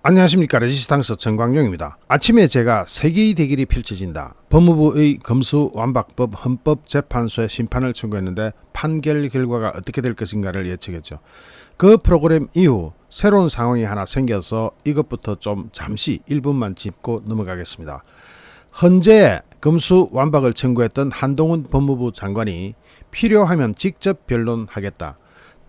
안녕하십니까. 레지스탕스 정광용입니다. 아침에 제가 세계의 대결이 펼쳐진다. 법무부의 검수완박법 헌법재판소에 심판을 청구했는데 판결 결과가 어떻게 될 것인가를 예측했죠. 그 프로그램 이후 새로운 상황이 하나 생겨서 이것부터 좀 잠시 1분만 짚고 넘어가겠습니다. 헌재에 검수완박을 청구했던 한동훈 법무부 장관이 필요하면 직접 변론하겠다.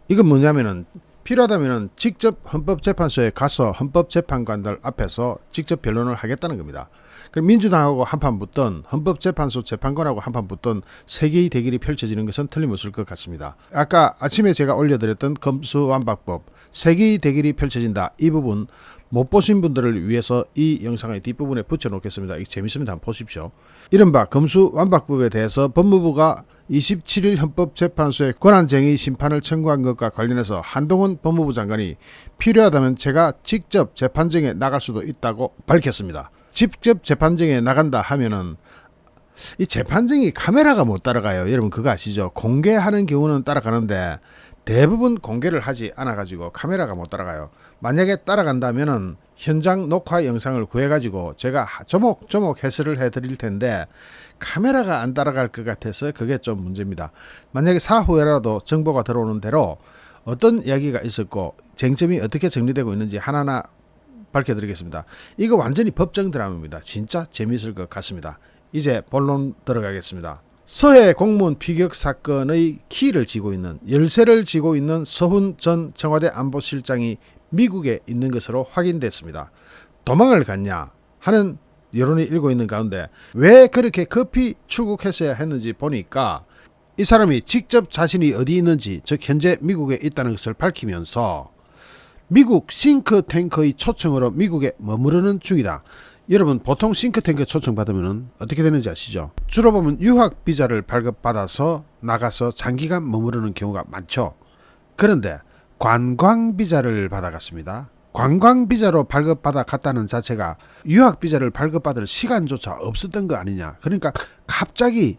이건 뭐냐면은 필요하다면 직접 헌법재판소에 가서 헌법재판관들 앞에서 직접 변론을 하겠다는 겁니다. 민주당하고 한판 붙던 헌법재판소 재판관하고 한판 붙던 세계의 대결이 펼쳐지는 것은 틀림없을 것 같습니다. 아까 아침에 제가 올려드렸던 검수완박법 세계의 대결이 펼쳐진다, 이 부분 못 보신 분들을 위해서 이 영상의 뒷부분에 붙여놓겠습니다. 이게 재밌습니다. 한번 보십시오. 이른바 검수완박법에 대해서 법무부가 27일 헌법재판소에 권한쟁의 심판을 청구한 것과 관련해서 한동훈 법무부 장관이 필요하다면 제가 직접 재판정에 나갈 수도 있다고 밝혔습니다. 직접 재판정에 나간다 하면은 이 재판정이 카메라가 못 따라가요. 여러분 그거 아시죠? 공개하는 경우는 따라가는데 대부분 공개를 하지 않아 가지고 카메라가 못 따라가요. 만약에 따라간다면은 현장 녹화 영상을 구해 가지고 제가 조목조목 해설을 해 드릴 텐데 카메라가 안 따라갈 것 같아서 그게 좀 문제입니다. 만약에 사후에라도 정보가 들어오는 대로 어떤 이야기가 있었고 쟁점이 어떻게 정리되고 있는지 하나하나 밝혀드리겠습니다. 이거 완전히 법정 드라마입니다. 진짜 재미있을 것 같습니다. 이제 본론 들어가겠습니다. 서해 공무원 피격 사건의 키를 쥐고 있는, 열쇠를 쥐고 있는 서훈 전 청와대 안보실장이 미국에 있는 것으로 확인됐습니다. 도망을 갔냐 하는 여론이 일고 있는 가운데 왜 그렇게 급히 출국했어야 했는지 보니까 이 사람이 직접 자신이 어디 있는지, 즉 현재 미국에 있다는 것을 밝히면서 미국 싱크탱크의 초청으로 미국에 머무르는 중이다. 여러분 보통 싱크탱크 초청 받으면 어떻게 되는지 아시죠? 주로 보면 유학 비자를 발급받아서 나가서 장기간 머무르는 경우가 많죠. 그런데 관광 비자를 받아갔습니다. 관광 비자로 발급받아 갔다는 자체가 유학 비자를 발급받을 시간조차 없었던 거 아니냐. 그러니까 갑자기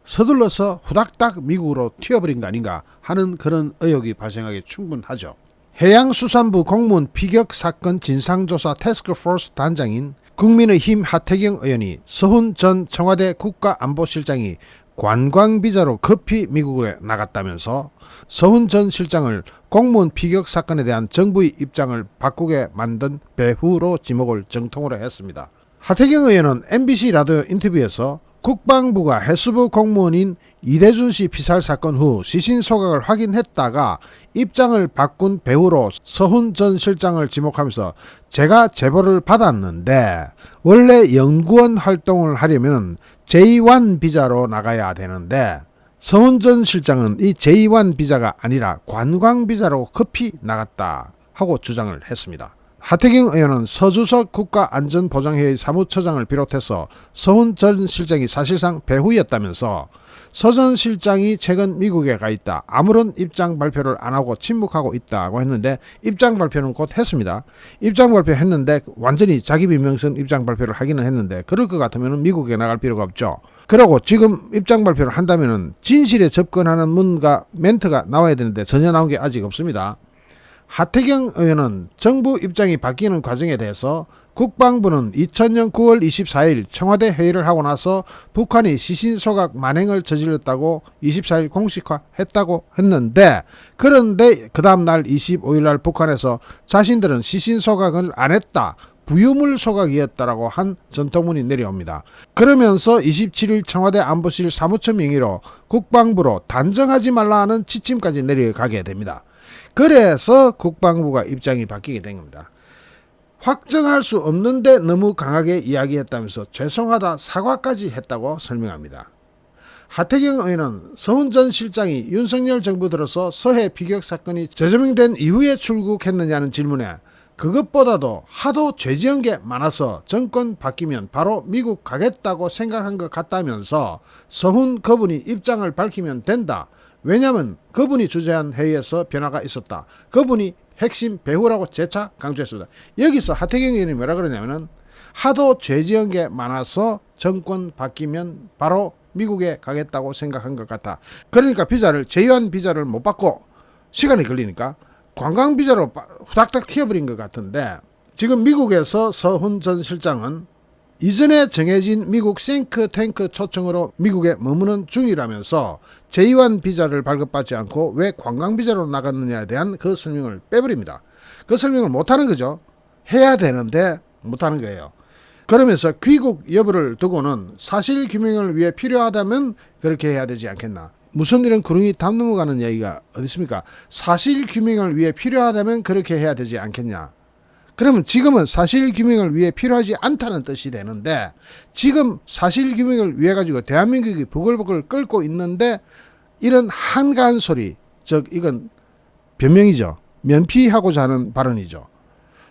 서둘러서 후닥닥 미국으로 튀어버린 거 아닌가 하는 그런 의혹이 발생하기 충분하죠. 해양수산부 공무원 피격 사건 진상조사 태스크포스 단장인 국민의힘 하태경 의원이 서훈 전 청와대 국가안보실장이 관광비자로 급히 미국에 나갔다면서 서훈 전 실장을 공무원 피격 사건에 대한 정부의 입장을 바꾸게 만든 배후로 지목을 정통으로 했습니다. 하태경 의원은 MBC 라디오 인터뷰에서 국방부가 해수부 공무원인 이대준 씨 피살 사건 후 시신 소각을 확인했다가 입장을 바꾼 배후로 서훈 전 실장을 지목하면서 제가 제보를 받았는데 원래 연구원 활동을 하려면 J1 비자로 나가야 되는데 서훈 전 실장은 이 J1 비자가 아니라 관광 비자로 급히 나갔다 하고 주장을 했습니다. 하태경 의원은 서주석 국가안전보장회의 사무처장을 비롯해서 서훈 전 실장이 사실상 배후였다면서 서 전 실장이 최근 미국에 가 있다, 아무런 입장 발표를 안 하고 침묵하고 있다고 했는데 입장 발표는 곧 했습니다. 입장 발표했는데 완전히 자기 비명선 입장 발표를 하기는 했는데 그럴 것 같으면 미국에 나갈 필요가 없죠. 그러고 지금 입장 발표를 한다면 진실에 접근하는 뭔가 멘트가 나와야 되는데 전혀 나온 게 아직 없습니다. 하태경 의원은 정부 입장이 바뀌는 과정에 대해서 국방부는 2000년 9월 24일 청와대 회의를 하고 나서 북한이 시신 소각 만행을 저질렀다고 24일 공식화했다고 했는데, 그런데 그 다음날 25일날 북한에서 자신들은 시신 소각을 안 했다, 부유물 소각이었다라고 한 전통문이 내려옵니다. 그러면서 27일 청와대 안보실 사무처 명의로 국방부로 단정하지 말라 하는 지침까지 내려가게 됩니다. 그래서 국방부가 입장이 바뀌게 된 겁니다. 확정할 수 없는데 너무 강하게 이야기했다면서 죄송하다 사과까지 했다고 설명합니다. 하태경 의원은 서훈 전 실장이 윤석열 정부 들어서 서해 피격 사건이 재조명된 이후에 출국했느냐는 질문에 그것보다도 하도 죄지은 게 많아서 정권 바뀌면 바로 미국 가겠다고 생각한 것 같다면서 서훈 그분이 입장을 밝히면 된다. 왜냐하면 그분이 주재한 회의에서 변화가 있었다. 그분이 핵심 배후라고 재차 강조했습니다. 여기서 하태경 의원이 뭐라 그러냐면은 하도 죄지은 게 많아서 정권 바뀌면 바로 미국에 가겠다고 생각한 것 같다. 그러니까 비자를 J1 비자를 못 받고 시간이 걸리니까 관광 비자로 후닥닥 튀어버린 것 같은데 지금 미국에서 서훈 전 실장은 이전에 정해진 미국 싱크탱크 초청으로 미국에 머무는 중이라면서 제2환 비자를 발급받지 않고 왜 관광비자로 나갔느냐에 대한 그 설명을 빼버립니다. 그 설명을 못하는 거죠. 해야 되는데 못하는 거예요. 그러면서 귀국 여부를 두고는 사실규명을 위해 필요하다면 그렇게 해야 되지 않겠나. 무슨 이런 구렁이 담 넘어가는 얘기가 어디 있습니까? 사실규명을 위해 필요하다면 그렇게 해야 되지 않겠냐. 그러면 지금은 사실규명을 위해 필요하지 않다는 뜻이 되는데 지금 사실규명을 위해 가지고 대한민국이 부글부글 끓고 있는데 이런 한가한 소리, 즉 이건 변명이죠. 면피하고자 하는 발언이죠.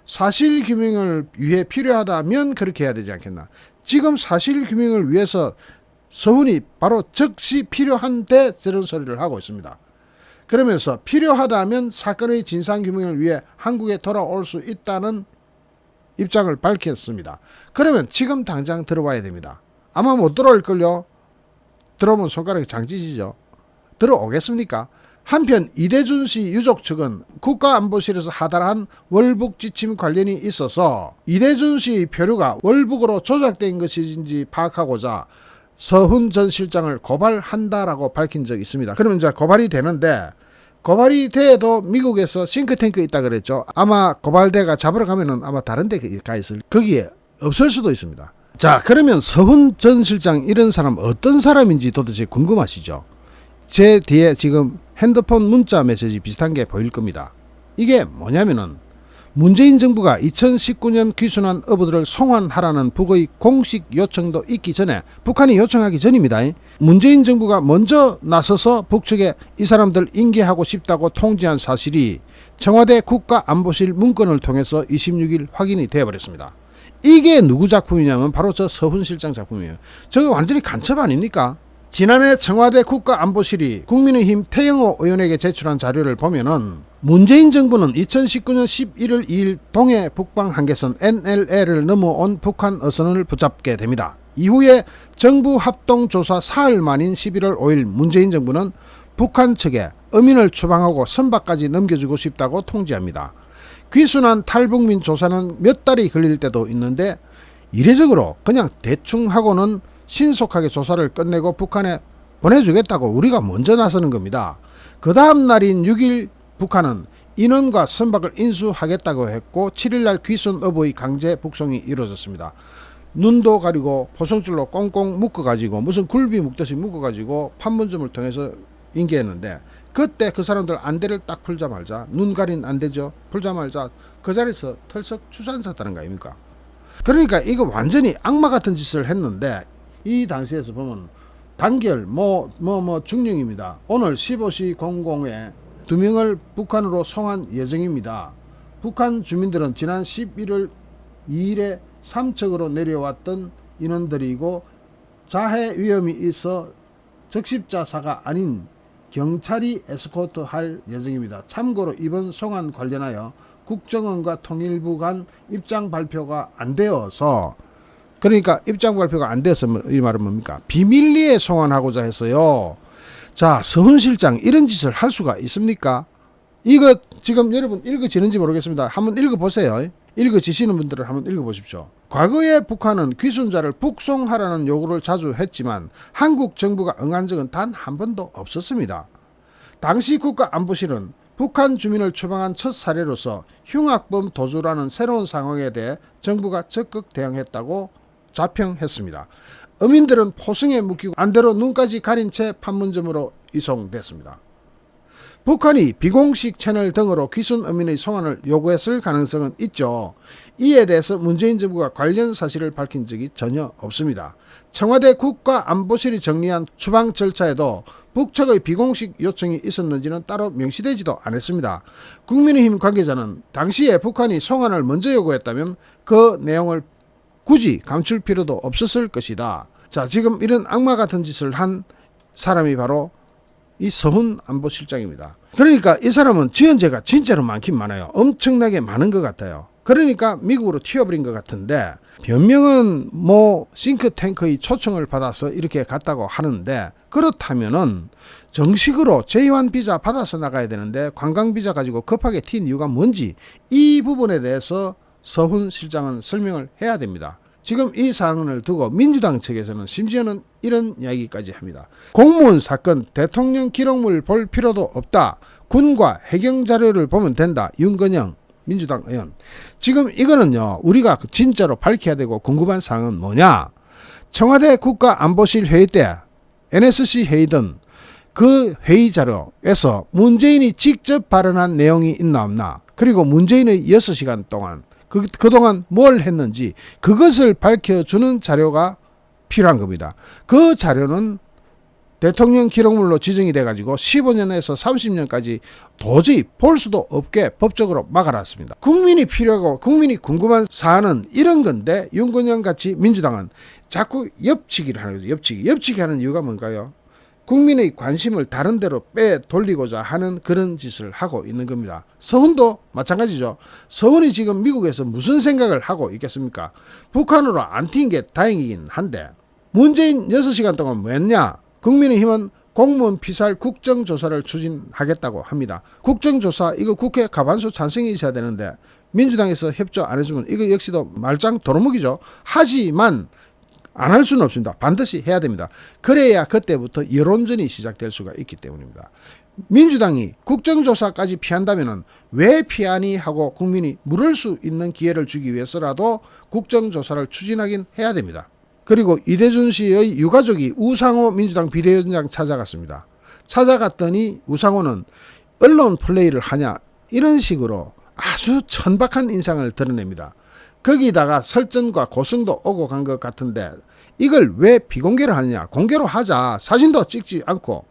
사실규명을 위해 필요하다면 그렇게 해야 되지 않겠나. 지금 사실규명을 위해서 서훈이 바로 즉시 필요한데 저런 소리를 하고 있습니다. 그러면서 필요하다면 사건의 진상규명을 위해 한국에 돌아올 수 있다는 입장을 밝혔습니다. 그러면 지금 당장 들어와야 됩니다. 아마 못 들어올걸요. 들어오면 손가락이 장찢이죠. 들어오겠습니까? 한편 이대준 씨 유족 측은 국가안보실에서 하달한 월북 지침 관련이 있어서 이대준 씨 표류가 월북으로 조작된 것인지 파악하고자 서훈 전 실장을 고발한다라고 밝힌 적이 있습니다. 그러면 이제 고발이 되는데 고발이 돼도 미국에서 싱크탱크 있다 그랬죠. 아마 고발대가 잡으러 가면은 아마 다른 데 가 있을 거기에 없을 수도 있습니다. 자, 그러면 서훈 전 실장 이런 사람 어떤 사람인지 도대체 궁금하시죠? 제 뒤에 지금 핸드폰 문자 메시지 비슷한 게 보일 겁니다. 이게 뭐냐면은 문재인 정부가 2019년 귀순한 어부들을 송환하라는 북의 공식 요청도 있기 전에 북한이 요청하기 전입니다. 문재인 정부가 먼저 나서서 북측에 이 사람들 인계하고 싶다고 통지한 사실이 청와대 국가안보실 문건을 통해서 26일 확인이 되어버렸습니다. 이게 누구 작품이냐면 바로 저 서훈 실장 작품이에요. 저거 완전히 간첩 아닙니까? 지난해 청와대 국가안보실이 국민의힘 태영호 의원에게 제출한 자료를 보면은 문재인 정부는 2019년 11월 2일 동해 북방 한계선 NLL을 넘어온 북한 어선을 붙잡게 됩니다. 이후에 정부 합동조사 사흘 만인 11월 5일 문재인 정부는 북한 측에 어민을 추방하고 선박까지 넘겨주고 싶다고 통지합니다. 귀순한 탈북민 조사는 몇 달이 걸릴 때도 있는데 이례적으로 그냥 대충 하고는 신속하게 조사를 끝내고 북한에 보내주겠다고 우리가 먼저 나서는 겁니다. 그 다음 날인 6일 북한은 인원과 선박을 인수하겠다고 했고 7일날 귀순 어부의 강제 북송이 이루어졌습니다. 눈도 가리고 포성줄로 꽁꽁 묶어가지고 무슨 굴비 묶듯이 묶어가지고 판문점을 통해서 인계했는데 그때 그 사람들 안대를 딱 풀자마자 눈 가린 안대죠. 풀자마자 그 자리에서 털썩 추산했다는 거 아닙니까? 그러니까 이거 완전히 악마 같은 짓을 했는데 이 당시에서 보면 단결 중령입니다. 오늘 15시 00에 2명을 북한으로 송환 예정입니다. 북한 주민들은 지난 11월 2일에 삼척으로 내려왔던 인원들이고 자해 위험이 있어 적십자사가 아닌 경찰이 에스코트 할 예정입니다. 참고로 이번 송환 관련하여 국정원과 통일부 간 입장 발표가 안 되어서 그러니까 입장 발표가 안 돼서 이 말은 뭡니까? 비밀리에 송환하고자 했어요. 자, 서훈 실장 이런 짓을 할 수가 있습니까? 이거 지금 여러분 읽어지는지 모르겠습니다. 한번 읽어보세요. 읽어지시는 분들은 한번 읽어보십시오. 과거에 북한은 귀순자를 북송하라는 요구를 자주 했지만 한국 정부가 응한 적은 단 한 번도 없었습니다. 당시 국가안보실은 북한 주민을 추방한 첫 사례로서 흉악범 도주라는 새로운 상황에 대해 정부가 적극 대응했다고 자평했습니다. 어민들은 포승에 묶이고 안대로 눈까지 가린 채 판문점으로 이송됐습니다. 북한이 비공식 채널 등으로 귀순 어민의 송환을 요구했을 가능성은 있죠. 이에 대해서 문재인 정부가 관련 사실을 밝힌 적이 전혀 없습니다. 청와대 국가안보실이 정리한 추방 절차에도 북측의 비공식 요청이 있었는지는 따로 명시되지도 않았습니다. 국민의힘 관계자는 당시에 북한이 송환을 먼저 요구했다면 그 내용을 굳이 감출 필요도 없었을 것이다. 자, 지금 이런 악마 같은 짓을 한 사람이 바로 이 서훈 안보실장입니다. 그러니까 이 사람은 지은 죄가 진짜로 많긴 많아요. 엄청나게 많은 것 같아요. 그러니까 미국으로 튀어버린 것 같은데 변명은 싱크탱크의 초청을 받아서 이렇게 갔다고 하는데 그렇다면은 정식으로 제2환 비자 받아서 나가야 되는데 관광 비자 가지고 급하게 튄 이유가 뭔지 이 부분에 대해서 서훈 실장은 설명을 해야 됩니다. 지금 이 사안을 두고 민주당 측에서는 심지어는 이런 이야기까지 합니다. 공무원 사건 대통령 기록물 볼 필요도 없다. 군과 해경 자료를 보면 된다. 윤건영 민주당 의원. 지금 이거는요, 우리가 진짜로 밝혀야 되고 궁금한 사항은 뭐냐? 청와대 국가안보실 회의 때 NSC 회의든 그 회의 자료에서 문재인이 직접 발언한 내용이 있나 없나, 그리고 문재인의 6시간 동안 그동안 뭘 했는지 그것을 밝혀주는 자료가 필요한 겁니다. 그 자료는 대통령 기록물로 지정이 돼가지고 15년에서 30년까지 도저히 볼 수도 없게 법적으로 막아놨습니다. 국민이 필요하고 국민이 궁금한 사안은 이런 건데 윤건영 같이 민주당은 자꾸 엽치기를 하는 거죠. 엽치기 하는 이유가 뭔가요? 국민의 관심을 다른 데로 빼돌리고자 하는 그런 짓을 하고 있는 겁니다. 서훈도 마찬가지죠. 서훈이 지금 미국에서 무슨 생각을 하고 있겠습니까? 북한으로 안 튄 게 다행이긴 한데 문재인 6시간 동안 뭐 했냐? 국민의힘은 공무원 피살 국정조사를 추진하겠다고 합니다. 국정조사 이거 국회 과반수 찬성이 있어야 되는데 민주당에서 협조 안 해주면 이거 역시도 말짱 도루묵이죠. 하지만 안 할 수는 없습니다. 반드시 해야 됩니다. 그래야 그때부터 여론전이 시작될 수가 있기 때문입니다. 민주당이 국정조사까지 피한다면 왜 피하니 하고 국민이 물을 수 있는 기회를 주기 위해서라도 국정조사를 추진하긴 해야 됩니다. 그리고 이대준 씨의 유가족이 우상호 민주당 비대위원장 찾아갔습니다. 찾아갔더니 우상호는 언론 플레이를 하냐 이런 식으로 아주 천박한 인상을 드러냅니다. 거기다가 설전과 고성도 오고 간 것 같은데 이걸 왜 비공개로 하느냐, 공개로 하자, 사진도 찍지 않고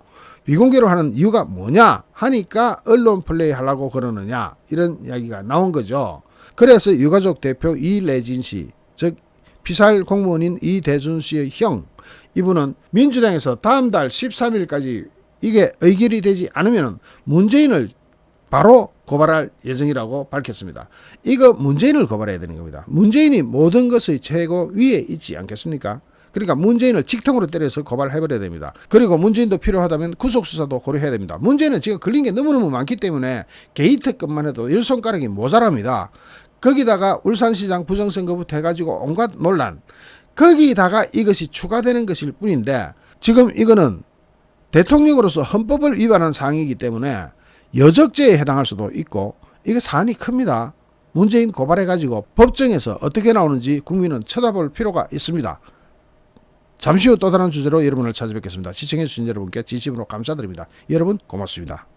비공개로 하는 이유가 뭐냐 하니까 언론 플레이 하려고 그러느냐 이런 이야기가 나온 거죠. 그래서 유가족 대표 이래진 씨, 즉 피살 공무원인 이대준 씨의 형, 이분은 민주당에서 다음 달 13일까지 이게 의결이 되지 않으면 문재인을 바로 고발할 예정이라고 밝혔습니다. 이거 문재인을 고발해야 되는 겁니다. 문재인이 모든 것의 최고 위에 있지 않겠습니까? 그러니까 문재인을 직통으로 때려서 고발해버려야 됩니다. 그리고 문재인도 필요하다면 구속수사도 고려해야 됩니다. 문재인은 지금 걸린 게 너무너무 많기 때문에 게이트급만 해도 10손가락이 모자랍니다. 거기다가 울산시장 부정선거부터 해가지고 온갖 논란, 거기다가 이것이 추가되는 것일 뿐인데 지금 이거는 대통령으로서 헌법을 위반한 사항이기 때문에 여적죄에 해당할 수도 있고 이거 사안이 큽니다. 문재인 고발해가지고 법정에서 어떻게 나오는지 국민은 쳐다볼 필요가 있습니다. 잠시 후 또 다른 주제로 여러분을 찾아뵙겠습니다. 시청해주신 여러분께 진심으로 감사드립니다. 여러분 고맙습니다.